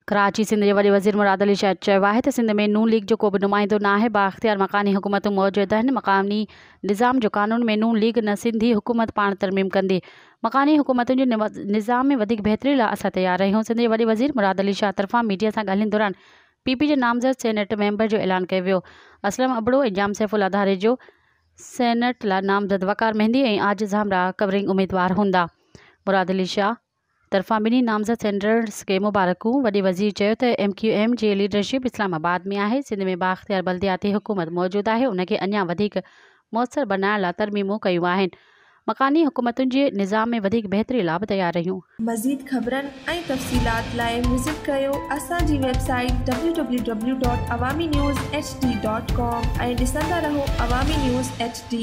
कराची सिंध के वॾे वज़ीर मुराद अली शाह चयो आहे त सिंध में नून लीग जो को बि नुमाइंदो न आहे। बाख्तियार मकानी हुकूमतूं मौजूदु आहिनि। मकानी निज़ाम जो कानून में नून लीग न सिंधी हुकूमत पाण तरमीम कंदी। मकानी हुकूमतुनि जे निज़ाम में वधीक बहितरी लाइ असां तयारु आहियूं। सिंध जे वॾे वज़ीर मुराद अली शाह तरफ़ां मीडिया सां ॻाल्हाइण दौरान PP जे नामज़द सेनेट मेंबर जो ऐलान कयो वियो। असलम अबड़ो ऐं जाम सैफुल अदारे जो सेनेट लाइ नामज़द वकार मेहंदी ऐं आजिज़ हमरा कवरिंग उम्मीदवार हूंदा। मुराद अली शाह तरफ़ां ॿिन्ही नामज़द सेनेटर्स खे मुबारकूं। वॾे वज़ीर चयो त MQM जी लीडरशिप इस्लामाबाद में आहे। सिंध में बाख्तियार बल्दियाती हुकूमत मौजूदु आहे। उनखे अञा वधीक मुयसर बनाइण लाइ तरमीमूं कयूं आहिनि। मकानी हुकूमतुनि जे निज़ाम में वधीक बहितरी लाइ बि तयारु रहियूं। मज़ीद ख़बरनि ऐं तफ़सीलात लाइ विज़िट कयो असांजी वेबसाइट www.awamiNewsHD.com ऐं ॾिसंदा रहो अवामी न्यूज़ HD।